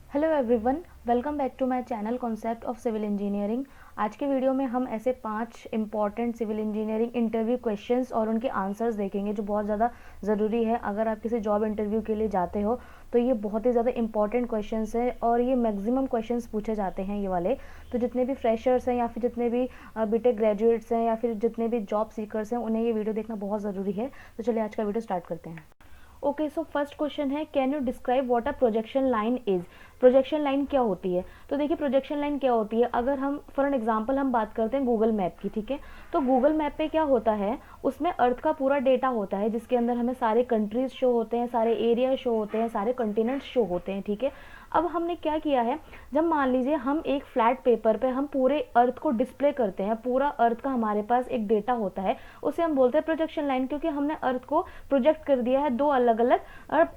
Hello everyone, welcome back to my channel concept of civil engineering. आज के video में हम ऐसे 5 important civil engineering interview questions और उनके आंसर्स देखेंगे जो बहुत ज़्यादा ज़रूरी है। अगर आप किसी जॉब इंटरव्यू के लिए जाते हो तो ये बहुत ही ज़्यादा इंपॉर्टेंट क्वेश्चंस है और ये मैक्सिमम क्वेश्चंस पूछे जाते हैं ये वाले। तो जितने भी फ्रेशर्स हैं या फिर जितने भी बीटेक ग्रेजुएट्स हैं या फिर जितने भी जॉब सीकर्स हैं उन्हें ये वीडियो देखना बहुत ज़रूरी है। तो चलिए आज का वीडियो स्टार्ट करते हैं। ओके, सो फर्स्ट क्वेश्चन है, can you describe what a projection line is. Projection line क्या होती है? तो देखिए प्रोजेक्शन लाइन क्या होती है, अगर हम फॉर एन एग्जांपल हम बात करते हैं गूगल मैप की, ठीक है। तो गूगल मैप पे क्या होता है, उसमें अर्थ का पूरा डेटा होता है जिसके अंदर हमें सारे कंट्रीज शो होते हैं, सारे एरिया शो होते हैं, सारे कॉन्टिनेंट्स शो होते हैं, ठीक है। अब हमने क्या किया है, जब मान लीजिए हम एक फ्लैट पेपर पे हम पूरे अर्थ को डिस्प्ले करते हैं, पूरा अर्थ का हमारे पास एक डेटा होता है, उसे हम बोलते हैं प्रोजेक्शन लाइन, क्योंकि हमने अर्थ को प्रोजेक्ट कर दिया है दो अलग अलग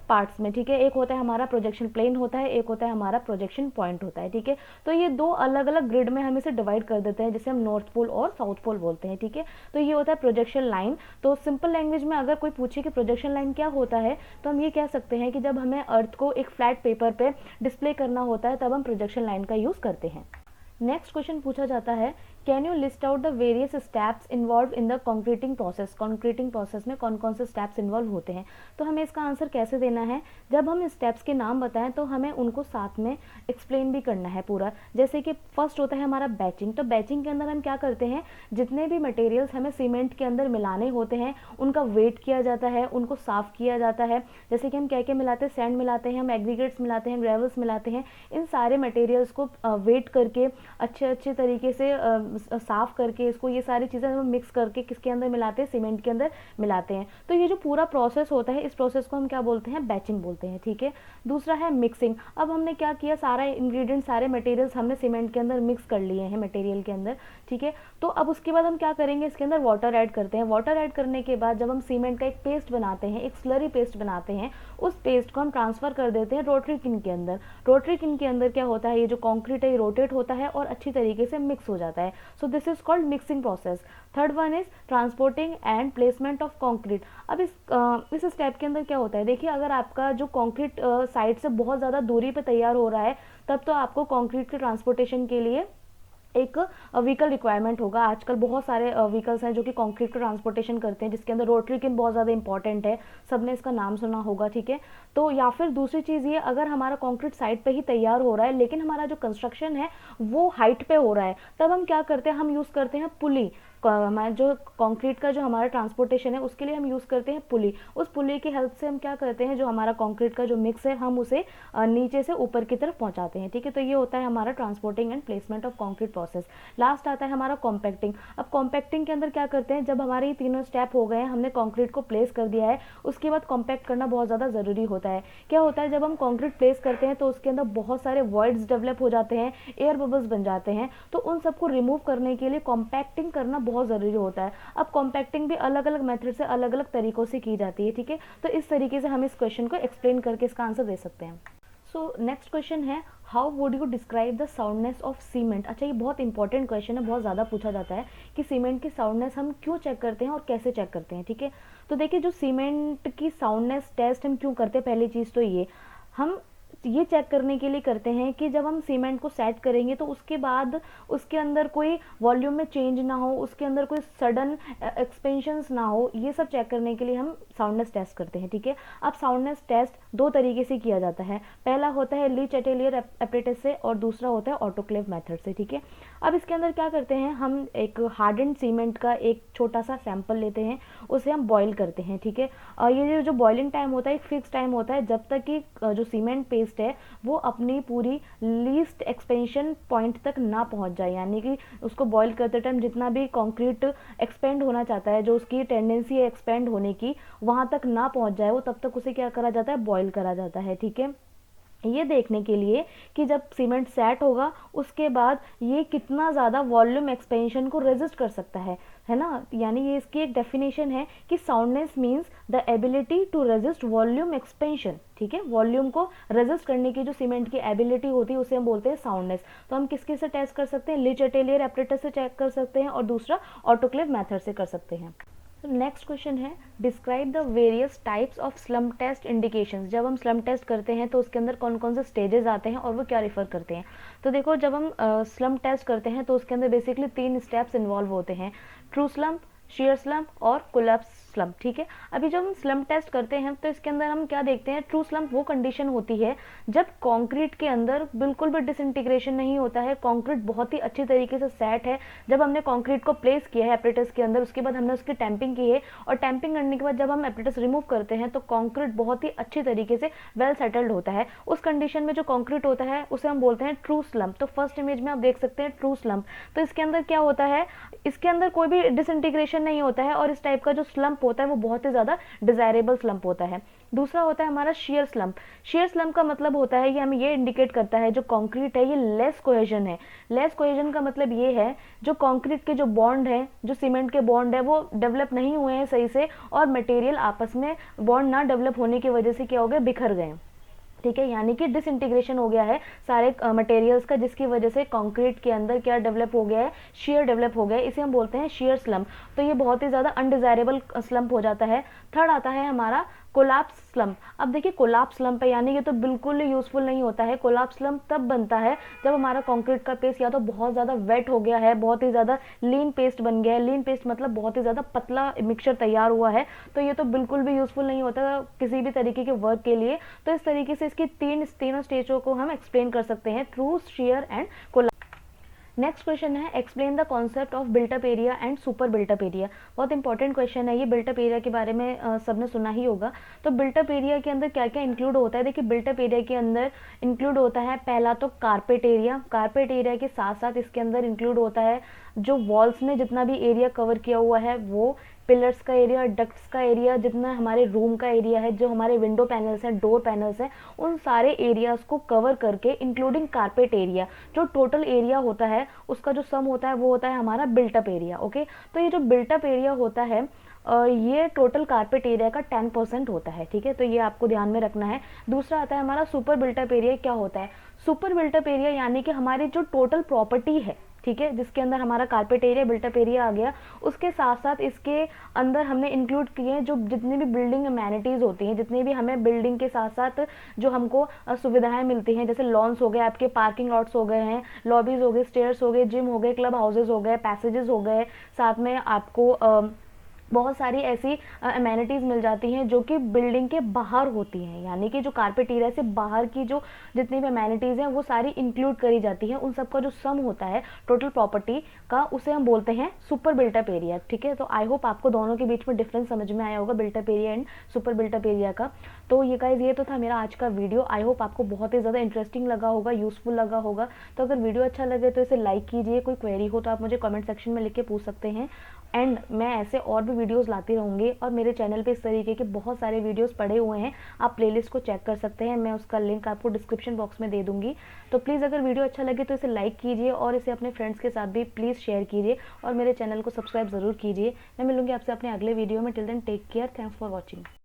पार्ट्स में, ठीक है। एक होता है हमारा प्रोजेक्शन प्लेन होता है, एक होता है हमारा प्रोजेक्शन पॉइंट होता है, ठीक है। तो ये दो अलग अलग ग्रिड में हम इसे डिवाइड कर देते हैं, जैसे हम नॉर्थ पोल और साउथ पोल बोलते हैं, ठीक है। तो ये होता है प्रोजेक्शन लाइन। तो सिंपल लैंग्वेज में अगर कोई पूछे कि प्रोजेक्शन लाइन क्या होता है, तो हम ये कह सकते हैं कि जब हमें अर्थ को एक फ्लैट पेपर पे डिस्प्ले करना होता है तब हम प्रोजेक्शन लाइन का यूज करते हैं। नेक्स्ट क्वेश्चन पूछा जाता है, can you list out the various steps involve in the concreting process. Concreting process में कौन कौन से स्टेप्स इन्वॉल्व होते हैं। तो हमें इसका आंसर कैसे देना है, जब हम स्टेप्स के नाम बताएं तो हमें उनको साथ में एक्सप्लेन भी करना है पूरा। जैसे कि फर्स्ट होता है हमारा बैचिंग। तो बैचिंग के अंदर हम क्या करते हैं, जितने भी मटेरियल्स हमें सीमेंट के अंदर मिलाने होते हैं उनका वेट किया जाता है, उनको साफ किया जाता है। जैसे कि हम क्या क्या मिलाते हैं, सैंड मिलाते हैं, हम एग्रीगेट्स मिलाते हैं, ग्रेवल्स मिलाते हैं। इन सारे मटेरियल्स को वेट करके अच्छे तरीके से साफ करके इसको ये सारी चीज़ें हम मिक्स करके किसके अंदर मिलाते हैं, सीमेंट के अंदर मिलाते हैं। तो ये जो पूरा प्रोसेस होता है, इस प्रोसेस को हम क्या बोलते हैं, बैचिंग बोलते हैं, ठीक है। दूसरा है मिक्सिंग। अब हमने क्या किया, सारा इंग्रेडिएंट सारे मटेरियल्स हमने सीमेंट के अंदर मिक्स कर लिए हैं मटेरियल के अंदर, ठीक है। तो अब उसके बाद हम क्या करेंगे, इसके अंदर वाटर ऐड करते हैं। वाटर ऐड करने के बाद जब हम सीमेंट का एक पेस्ट बनाते हैं, एक स्लरी पेस्ट बनाते हैं, उस पेस्ट को हम ट्रांसफर कर देते हैं रोटरी किन के अंदर। रोटरी किन के अंदर क्या होता है, ये जो कॉन्क्रीट है ये रोटेट होता है और अच्छी तरीके से मिक्स हो जाता है। So this is called mixing process. Third one is transporting and placement of concrete. अब इस स्टेप के अंदर क्या होता है, देखिए अगर आपका जो कॉन्क्रीट साइड से बहुत ज़्यादा दूरी पे तैयार हो रहा है, तब तो आपको कॉन्क्रीट के ट्रांसपोर्टेशन के लिए एक व्हीकल रिक्वायरमेंट होगा। आजकल बहुत सारे व्हीकल्स हैं जो कि कंक्रीट का ट्रांसपोर्टेशन करते हैं, जिसके अंदर रोटरी किन बहुत ज़्यादा इंपॉर्टेंट है, सबने इसका नाम सुना होगा, ठीक है। तो या फिर दूसरी चीज़ ये, अगर हमारा कंक्रीट साइड पे ही तैयार हो रहा है लेकिन हमारा जो कंस्ट्रक्शन है वो हाइट पे हो रहा है, तब हम क्या करते हैं, हम यूज़ करते हैं पुली। हमारा जो कंक्रीट का जो हमारा ट्रांसपोर्टेशन है उसके लिए हम यूज़ करते हैं पुली। उस पुली की हेल्प से हम क्या करते हैं, जो हमारा कंक्रीट का जो मिक्स है हम उसे नीचे से ऊपर की तरफ पहुंचाते हैं, ठीक है। तो ये होता है हमारा transporting and placement of concrete process. Last आता है हमारा कॉम्पैक्टिंग। अब कॉम्पैक्टिंग के अंदर क्या करते हैं, जब हमारे ये तीनों स्टेप हो गए हैं, हमने कंक्रीट को प्लेस कर दिया है, उसके बाद कॉम्पैक्ट करना बहुत ज़्यादा ज़रूरी होता है। क्या होता है, जब हम कंक्रीट प्लेस करते हैं तो उसके अंदर बहुत सारे वॉइड्स डेवलप हो जाते हैं, एयर बबल्स बन जाते हैं। तो उन सबको रिमूव करने के लिए कॉम्पैक्टिंग करना बहुत ज़रूरी होता है। अब कॉम्पैक्टिंग भी अलग अलग मेथड से अलग अलग तरीकों से की जाती है, ठीक है। तो इस तरीके से हम इस क्वेश्चन को एक्सप्लेन करके इसका आंसर दे सकते हैं। सो नेक्स्ट क्वेश्चन है, how would you describe the soundness of cement. अच्छा, ये बहुत इंपॉर्टेंट क्वेश्चन है, बहुत ज़्यादा पूछा जाता है कि सीमेंट की साउंडनेस हम क्यों चेक करते हैं और कैसे चेक करते हैं, ठीक है। तो देखिए जो सीमेंट की साउंडनेस टेस्ट हम क्यों करते हैं, पहली चीज़ तो ये हम ये चेक करने के लिए करते हैं कि जब हम सीमेंट को सेट करेंगे तो उसके बाद उसके अंदर कोई वॉल्यूम में चेंज ना हो, उसके अंदर कोई सडन एक्सपेंशंस ना हो, ये सब चेक करने के लिए हम साउंडनेस टेस्ट करते हैं, ठीक है। अब साउंडनेस टेस्ट दो तरीके से किया जाता है, पहला होता है ली चैटेलियर एपरेटस से और दूसरा होता है ऑटोक्लेव मेथड से, ठीक है। अब इसके अंदर क्या करते हैं, हम एक हार्डन्ड सीमेंट का एक छोटा सा सैंपल लेते हैं, उसे हम बॉईल करते हैं, ठीक है। और ये जो बॉइलिंग टाइम होता है एक फिक्स टाइम होता है, जब तक कि जो सीमेंट पेस्ट है वो अपनी पूरी लीस्ट एक्सपेंशन पॉइंट तक ना पहुंच जाए, यानी कि उसको बॉईल करते टाइम जितना भी कंक्रीट एक्सपेंड होना चाहता है, जो उसकी टेंडेंसी है एक्सपेंड होने की, वहां तक ना पहुंच जाए वो, तब तक उसे क्या करा जाता है, बॉईल करा जाता है, ठीक है। ये देखने के लिए कि जब सीमेंट सेट होगा उसके बाद ये कितना ज़्यादा वॉल्यूम एक्सपेंशन को रेजिस्ट कर सकता है ना। यानी ये इसकी एक डेफिनेशन है कि soundness means the ability to resist volume expansion, ठीक है। वॉल्यूम को रेजिस्ट करने की जो सीमेंट की एबिलिटी होती है उसे हम बोलते हैं साउंडनेस। तो हम किसके से टेस्ट कर सकते हैं, ली चैटेलियर एपरेटस से चेक कर सकते हैं और दूसरा ऑटोक्लेव मेथड से कर सकते हैं। नेक्स्ट क्वेश्चन है, describe the various types of slump test indications. जब हम स्लम्प टेस्ट करते हैं तो उसके अंदर कौन कौन से स्टेजेस आते हैं और वो क्या रिफर करते हैं। तो देखो, जब हम स्लम्प टेस्ट करते हैं तो उसके अंदर बेसिकली 3 स्टेप्स इन्वॉल्व होते हैं, ट्रू स्लम्प, शेयर स्लम्प और कोलैप्स स्लम्प। ठीक है, अभी जब हम स्लम्प टेस्ट करते हैं तो इसके अंदर हम क्या देखते हैं, ट्रू स्लम्प वो कंडीशन होती है जब कंक्रीट के अंदर बिल्कुल भी डिसइंटीग्रेशन नहीं होता है, कंक्रीट बहुत ही अच्छी तरीके से सेट है। जब हमने कंक्रीट को प्लेस किया है एपरेटस के अंदर, उसके बाद हमने उसकी टैंपिंग की है और टैंपिंग करने के बाद जब हम एपरेटस रिमूव करते हैं तो कंक्रीट बहुत ही अच्छी तरीके से वेल सेटल्ड होता है। उस कंडीशन में जो कंक्रीट होता है उसे हम बोलते हैं ट्रू स्लम्प। तो फर्स्ट इमेज में आप देख सकते हैं ट्रू स्लम्प। तो इसके अंदर क्या होता है, इसके अंदर कोई भी डिसइंटीग्रेशन नहीं होता है और इस टाइप का जो स्लम्प होता है वो बहुत ही ज्यादा डिजायरेबल स्लम्प होता है। दूसरा होता है हमारा शेयर स्लम्प। शेयर स्लम्प का मतलब होता है, ये हमें ये इंडिकेट करता है जो कंक्रीट है ये लेस कोहेजन है। लेस कोहेजन का मतलब ये है जो कंक्रीट के जो बॉन्ड है, जो सीमेंट के बॉन्ड है वो डेवलप नहीं हुए हैं सही से और मटेरियल आपस में बॉन्ड ना डेवलप होने की वजह से क्या हो गए, बिखर गए। ठीक है, यानी कि डिसइंटीग्रेशन हो गया है सारे मटेरियल्स का, जिसकी वजह से कंक्रीट के अंदर क्या डेवलप हो गया है, शेयर डेवलप हो गया है। इसे हम बोलते हैं शेयर स्लम्प। तो ये बहुत ही ज़्यादा अनडिजायरेबल स्लम्प हो जाता है। थर्ड आता है हमारा कोलैप्स स्लम्प। अब देखिए, कोलैप्स स्लम्प है यानी ये तो बिल्कुल यूजफुल नहीं होता है। कोलैप्स स्लम्प तब बनता है जब हमारा कंक्रीट का पेस्ट या तो बहुत ज़्यादा वेट हो गया है, बहुत ही ज़्यादा लीन पेस्ट बन गया है। लीन पेस्ट मतलब बहुत ही ज़्यादा पतला मिक्सचर तैयार हुआ है, तो ये तो बिल्कुल भी यूजफुल नहीं होता किसी भी तरीके के वर्क के लिए। तो इस तरीके से इसकी तीनों स्टेजों को हम एक्सप्लेन कर सकते हैं, true, share and collapse. Next question है, explain the concept of built up area and super built up area. बहुत इंपॉर्टेंट क्वेश्चन है ये। बिल्टअप एरिया के बारे में सबने सुना ही होगा। तो बिल्टअप एरिया के अंदर क्या क्या इंक्लूड होता है, देखिए बिल्टअप एरिया के अंदर इंक्लूड होता है पहला तो कारपेट एरिया। कारपेट एरिया के साथ साथ इसके अंदर इंक्लूड होता है जो वॉल्स ने जितना भी एरिया कवर किया हुआ है वो, पिलर्स का एरिया, डक्ट्स का एरिया, जितना हमारे रूम का एरिया है, जो हमारे विंडो पैनल्स हैं, डोर पैनल्स हैं, उन सारे एरियाज को कवर करके इंक्लूडिंग कारपेट एरिया, जो टोटल एरिया होता है उसका जो सम होता है वो होता है हमारा बिल्टअप एरिया। ओके, तो ये जो बिल्टअप एरिया होता है ये टोटल कारपेट एरिया का 10% होता है। ठीक है, तो ये आपको ध्यान में रखना है। दूसरा आता है हमारा सुपर बिल्टअप एरिया। क्या होता है सुपर बिल्टअप एरिया, यानी कि हमारी जो टोटल प्रॉपर्टी है, ठीक है, जिसके अंदर हमारा कारपेट एरिया, बिल्टअप एरिया आ गया, उसके साथ साथ इसके अंदर हमने इंक्लूड किए हैं जो जितनी भी बिल्डिंग अमेनिटीज होती हैं, जितनी भी हमें बिल्डिंग के साथ साथ जो हमको सुविधाएं मिलती हैं, जैसे लॉन्स हो गए, आपके पार्किंग लॉट्स हो गए हैं, लॉबीज हो गए, स्टेयर्स हो गए, जिम हो गए, क्लब हाउसेज हो गए, पैसेजेस हो गए, साथ में आपको बहुत सारी ऐसी अमेनिटीज़ मिल जाती हैं जो कि बिल्डिंग के बाहर होती हैं, यानी कि जो कारपेट एरिया से बाहर की जो जितनी भी अमेनिटीज़ हैं वो सारी इंक्लूड करी जाती हैं। उन सब का जो सम होता है टोटल प्रॉपर्टी का, उसे हम बोलते हैं सुपर बिल्टअप एरिया। ठीक है, तो आई होप आपको दोनों के बीच में डिफरेंस समझ में आया होगा, built up area and super built up area का। तो ये गाइस, ये तो था मेरा आज का वीडियो। आई होप आपको बहुत ही ज़्यादा इंटरेस्टिंग लगा होगा, यूजफुल लगा होगा। तो अगर वीडियो अच्छा लगे तो इसे लाइक कीजिए। कोई क्वेरी हो तो आप मुझे कमेंट सेक्शन में लिख के पूछ सकते हैं। एंड मैं ऐसे और भी वीडियोस लाती रहूँगी और मेरे चैनल पे इस तरीके के बहुत सारे वीडियोस पड़े हुए हैं, आप प्लेलिस्ट को चेक कर सकते हैं। मैं उसका लिंक आपको डिस्क्रिप्शन बॉक्स में दे दूँगी। तो प्लीज़ अगर वीडियो अच्छा लगे तो इसे लाइक कीजिए और इसे अपने फ्रेंड्स के साथ भी प्लीज़ शेयर कीजिए और मेरे चैनल को सब्सक्राइब ज़रूर कीजिए। मैं मिलूँगी आपसे अपने अगले वीडियो में। Till then take care, thanks for watching.